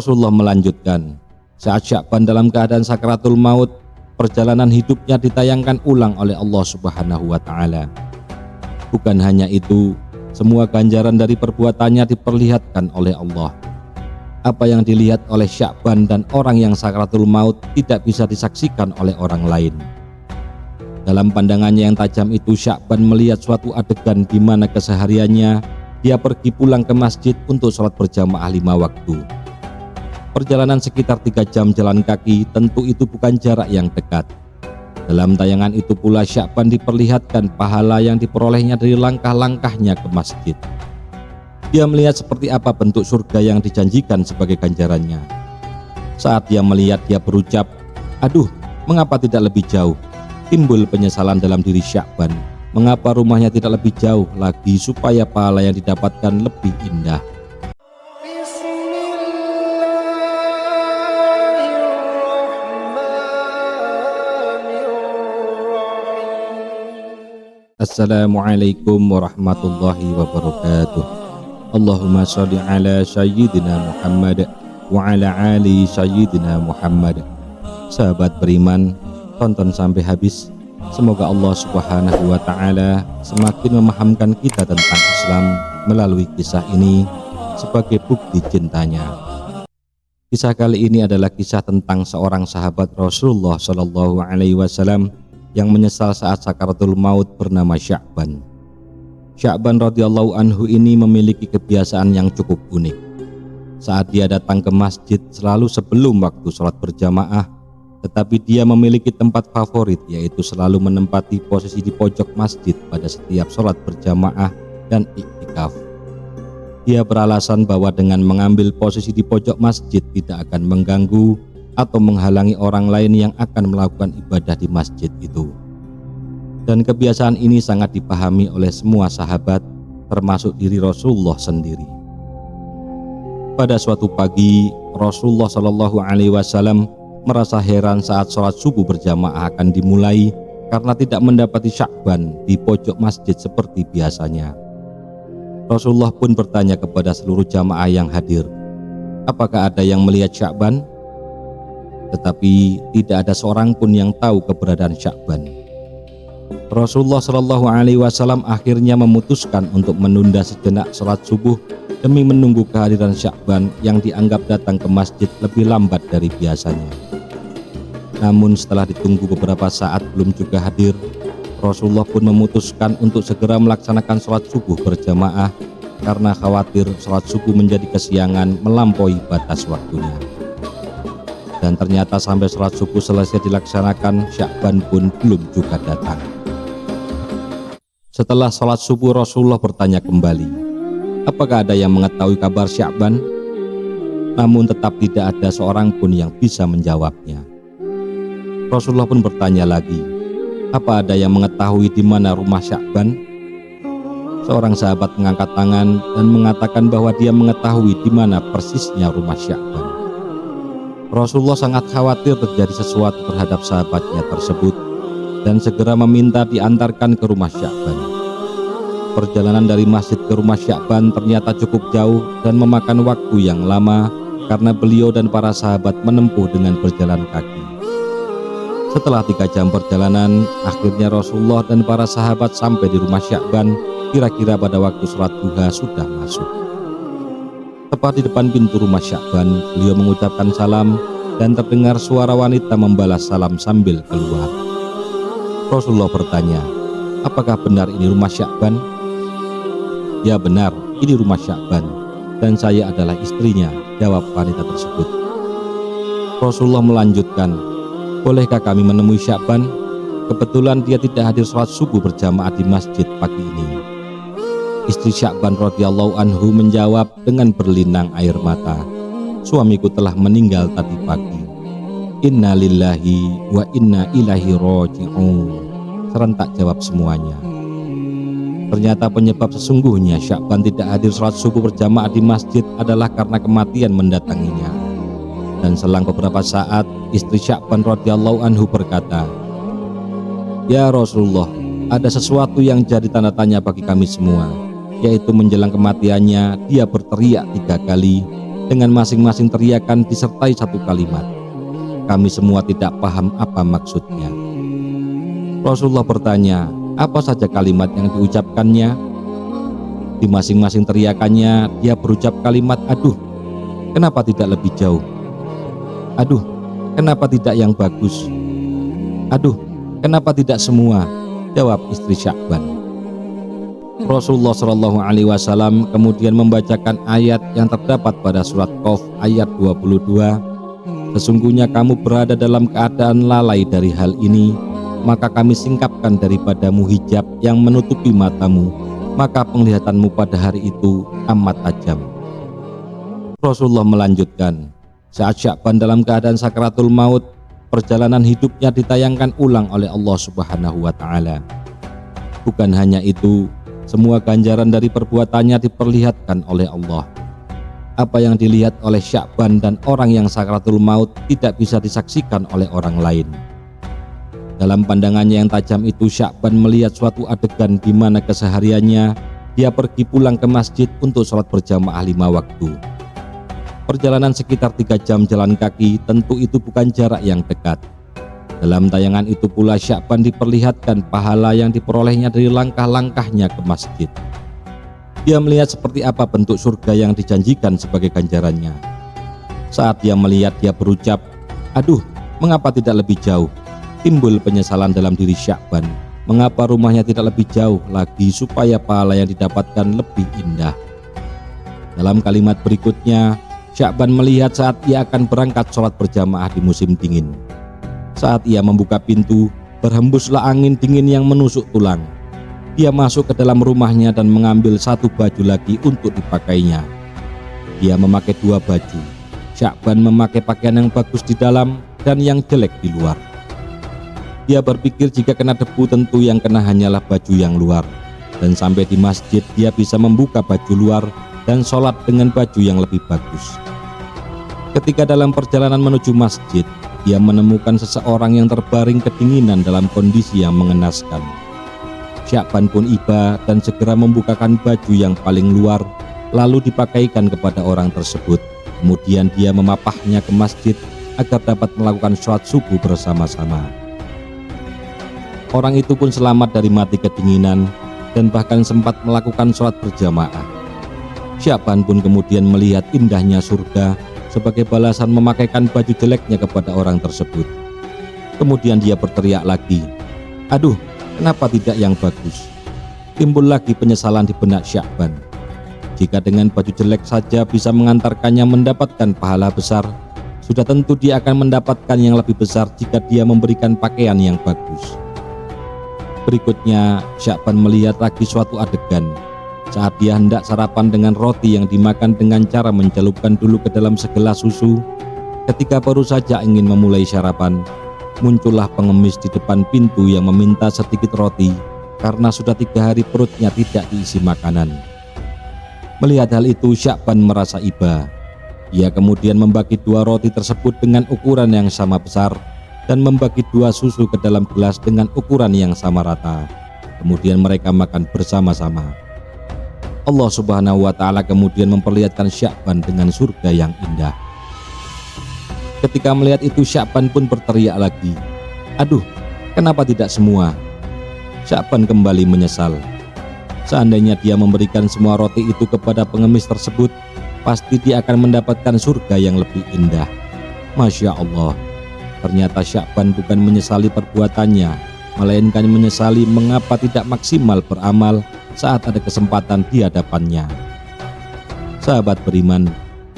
Rasulullah melanjutkan, saat Sya'ban dalam keadaan sakaratul maut, perjalanan hidupnya ditayangkan ulang oleh Allah Subhanahu wa Ta'ala. Bukan hanya itu, semua ganjaran dari perbuatannya diperlihatkan oleh Allah. Apa yang dilihat oleh Sya'ban dan orang yang sakaratul maut tidak bisa disaksikan oleh orang lain. Dalam pandangannya yang tajam itu, Sya'ban melihat suatu adegan di mana kesehariannya dia pergi pulang ke masjid untuk sholat berjamaah 5 waktu. Perjalanan sekitar 3 jam jalan kaki, tentu itu bukan jarak yang dekat. Dalam tayangan itu pula Sya'ban diperlihatkan pahala yang diperolehnya dari langkah-langkahnya ke masjid. Dia melihat seperti apa bentuk surga yang dijanjikan sebagai ganjarannya. Saat dia melihat, dia berucap, "Aduh, mengapa tidak lebih jauh?" Timbul penyesalan dalam diri Sya'ban. Mengapa rumahnya tidak lebih jauh lagi supaya pahala yang didapatkan lebih indah? Assalamualaikum warahmatullahi wabarakatuh. Allahumma sholli ala sayyidina Muhammad wa ala ali sayyidina Muhammad. Sahabat beriman, tonton sampai habis. Semoga Allah Subhanahu wa Ta'ala semakin memahamkan kita tentang Islam melalui kisah ini sebagai bukti cintanya. Kisah kali ini adalah kisah tentang seorang sahabat Rasulullah Shallallahu Alaihi Wasallam yang menyesal saat sakaratul maut bernama Sya'ban. Sya'ban radhiyallahu anhu ini memiliki kebiasaan yang cukup unik. Saat dia datang ke masjid selalu sebelum waktu sholat berjamaah, tetapi dia memiliki tempat favorit, yaitu selalu menempati posisi di pojok masjid pada setiap sholat berjamaah dan iktikaf. Dia beralasan bahwa dengan mengambil posisi di pojok masjid tidak akan mengganggu atau menghalangi orang lain yang akan melakukan ibadah di masjid itu. Dan kebiasaan ini sangat dipahami oleh semua sahabat, termasuk diri Rasulullah sendiri. Pada suatu pagi, Rasulullah Shallallahu Alaihi Wasallam merasa heran saat sholat subuh berjamaah akan dimulai karena tidak mendapati Sya'ban di pojok masjid seperti biasanya. Rasulullah pun bertanya kepada seluruh jamaah yang hadir, apakah ada yang melihat Sya'ban? Tetapi tidak ada seorang pun yang tahu keberadaan Sya'ban. Rasulullah Shallallahu Alaihi Wasallam akhirnya memutuskan untuk menunda sejenak sholat subuh demi menunggu kehadiran Sya'ban yang dianggap datang ke masjid lebih lambat dari biasanya. Namun setelah ditunggu beberapa saat belum juga hadir, Rasulullah pun memutuskan untuk segera melaksanakan sholat subuh berjamaah karena khawatir sholat subuh menjadi kesiangan melampaui batas waktunya. Dan ternyata sampai sholat subuh selesai dilaksanakan, Sya'ban pun belum juga datang. Setelah sholat subuh, Rasulullah bertanya kembali, apakah ada yang mengetahui kabar Sya'ban? Namun tetap tidak ada seorang pun yang bisa menjawabnya. Rasulullah pun bertanya lagi, apa ada yang mengetahui di mana rumah Sya'ban? Seorang sahabat mengangkat tangan dan mengatakan bahwa dia mengetahui di mana persisnya rumah Sya'ban. Rasulullah sangat khawatir terjadi sesuatu terhadap sahabatnya tersebut dan segera meminta diantarkan ke rumah Sya'ban. Perjalanan dari masjid ke rumah Sya'ban ternyata cukup jauh dan memakan waktu yang lama karena beliau dan para sahabat menempuh dengan berjalan kaki. Setelah 3 jam perjalanan, akhirnya Rasulullah dan para sahabat sampai di rumah Sya'ban kira-kira pada waktu sholat duha sudah masuk. Tepat di depan pintu rumah Sya'ban, beliau mengucapkan salam dan terdengar suara wanita membalas salam sambil keluar. Rasulullah bertanya, apakah benar ini rumah Sya'ban? Ya benar, ini rumah Sya'ban dan saya adalah istrinya, jawab wanita tersebut. Rasulullah melanjutkan, bolehkah kami menemui Sya'ban? Kebetulan dia tidak hadir sholat subuh berjamaah di masjid pagi ini. Istri Sya'ban radhiyallahu anhu menjawab dengan berlinang air mata, suamiku telah meninggal tadi pagi. Inna lillahi wa inna ilaihi raji'un. Serentak jawab semuanya. Ternyata penyebab sesungguhnya Sya'ban tidak hadir sholat subuh berjamaah di masjid adalah karena kematian mendatanginya. Dan selang beberapa saat, istri Sya'ban radhiyallahu anhu berkata, ya Rasulullah, ada sesuatu yang jadi tanda tanya bagi kami semua, yaitu menjelang kematiannya dia berteriak 3 kali, dengan masing-masing teriakan disertai satu kalimat. Kami semua tidak paham apa maksudnya. Rasulullah bertanya, apa saja kalimat yang diucapkannya? Di masing-masing teriakannya dia berucap kalimat, aduh, kenapa tidak lebih jauh? Aduh, kenapa tidak yang bagus? Aduh, kenapa tidak semua? Jawab istri Sya'ban. Rasulullah Shallallahu Alaihi Wasallam kemudian membacakan ayat yang terdapat pada surat Qaf ayat 22. Sesungguhnya kamu berada dalam keadaan lalai dari hal ini, maka kami singkapkan daripadamu hijab yang menutupi matamu, maka penglihatanmu pada hari itu amat tajam. Rasulullah melanjutkan, saat Sya'ban dalam keadaan sakaratul maut, perjalanan hidupnya ditayangkan ulang oleh Allah Subhanahu wa Ta'ala. Bukan hanya itu, semua ganjaran dari perbuatannya diperlihatkan oleh Allah. Apa yang dilihat oleh Sya'ban dan orang yang sakaratul maut tidak bisa disaksikan oleh orang lain. Dalam pandangannya yang tajam itu, Sya'ban melihat suatu adegan di mana kesehariannya dia pergi pulang ke masjid untuk sholat berjamaah 5 waktu. Perjalanan sekitar 3 jam jalan kaki, tentu itu bukan jarak yang dekat. Dalam tayangan itu pula Sya'ban diperlihatkan pahala yang diperolehnya dari langkah-langkahnya ke masjid. Dia melihat seperti apa bentuk surga yang dijanjikan sebagai ganjarannya. Saat dia melihat, dia berucap, aduh, mengapa tidak lebih jauh? Timbul penyesalan dalam diri Sya'ban, mengapa rumahnya tidak lebih jauh lagi supaya pahala yang didapatkan lebih indah. Dalam kalimat berikutnya, Sya'ban melihat saat ia akan berangkat sholat berjamaah di musim dingin. Saat ia membuka pintu, berhembuslah angin dingin yang menusuk tulang. Dia masuk ke dalam rumahnya dan mengambil satu baju lagi untuk dipakainya. Dia memakai 2 baju. Sya'ban memakai pakaian yang bagus di dalam dan yang jelek di luar. Dia berpikir jika kena debu tentu yang kena hanyalah baju yang luar. Dan sampai di masjid dia bisa membuka baju luar dan sholat dengan baju yang lebih bagus. Ketika dalam perjalanan menuju masjid, dia menemukan seseorang yang terbaring kedinginan dalam kondisi yang mengenaskan. Sya'ban pun iba dan segera membukakan baju yang paling luar, lalu dipakaikan kepada orang tersebut. Kemudian dia memapahnya ke masjid agar dapat melakukan sholat subuh bersama-sama. Orang itu pun selamat dari mati kedinginan dan bahkan sempat melakukan sholat berjamaah. Sya'ban pun kemudian melihat indahnya surga sebagai balasan memakaikan baju jeleknya kepada orang tersebut. Kemudian dia berteriak lagi, aduh, kenapa tidak yang bagus? Timbul lagi penyesalan di benak Sya'ban. Jika dengan baju jelek saja bisa mengantarkannya mendapatkan pahala besar, sudah tentu dia akan mendapatkan yang lebih besar jika dia memberikan pakaian yang bagus. Berikutnya, Sya'ban melihat lagi suatu adegan saat dia hendak sarapan dengan roti yang dimakan dengan cara mencelupkan dulu ke dalam segelas susu. Ketika baru saja ingin memulai sarapan, muncullah pengemis di depan pintu yang meminta sedikit roti karena sudah 3 hari perutnya tidak diisi makanan. Melihat hal itu, Sya'ban merasa iba. Ia kemudian membagi 2 roti tersebut dengan ukuran yang sama besar dan membagi 2 susu ke dalam gelas dengan ukuran yang sama rata. Kemudian mereka makan bersama-sama. Allah Subhanahu wa Ta'ala kemudian memperlihatkan Sya'ban dengan surga yang indah. Ketika melihat itu, Sya'ban pun berteriak lagi, aduh, kenapa tidak semua? Sya'ban kembali menyesal. Seandainya dia memberikan semua roti itu kepada pengemis tersebut, pasti dia akan mendapatkan surga yang lebih indah. Masya Allah. Ternyata Sya'ban bukan menyesali perbuatannya, melainkan menyesali mengapa tidak maksimal beramal saat ada kesempatan di hadapannya. Sahabat beriman,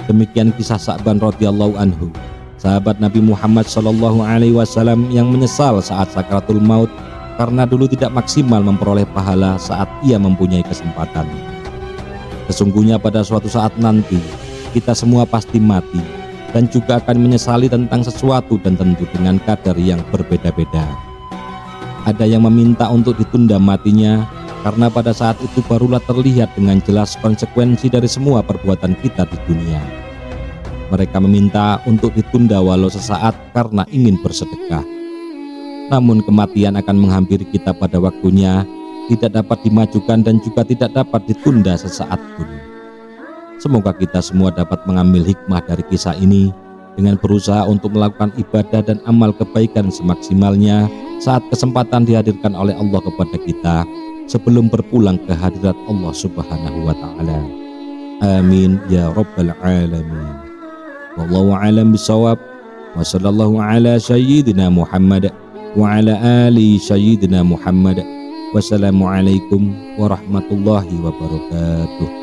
demikian kisah Sya'ban radhiyallahu anhu, sahabat Nabi Muhammad Shallallahu Alaihi Wasallam yang menyesal saat sakaratul maut karena dulu tidak maksimal memperoleh pahala saat ia mempunyai kesempatan. Sesungguhnya pada suatu saat nanti kita semua pasti mati dan juga akan menyesali tentang sesuatu dan tentu dengan kadar yang berbeda-beda. Ada yang meminta untuk ditunda matinya karena pada saat itu barulah terlihat dengan jelas konsekuensi dari semua perbuatan kita di dunia. Mereka meminta untuk ditunda walau sesaat karena ingin bersedekah. Namun kematian akan menghampiri kita pada waktunya, tidak dapat dimajukan dan juga tidak dapat ditunda sesaat pun. Semoga kita semua dapat mengambil hikmah dari kisah ini dengan berusaha untuk melakukan ibadah dan amal kebaikan semaksimalnya saat kesempatan dihadirkan oleh Allah kepada kita sebelum berpulang ke hadirat Allah Subhanahu wa Ta'ala. Amin ya Rabbal Alamin. Wallahu a'lam bishawab. Wa sallallahu ala sayyidina Muhammad wa ala ali sayyidina Muhammad. Wassalamualaikum warahmatullahi wabarakatuh.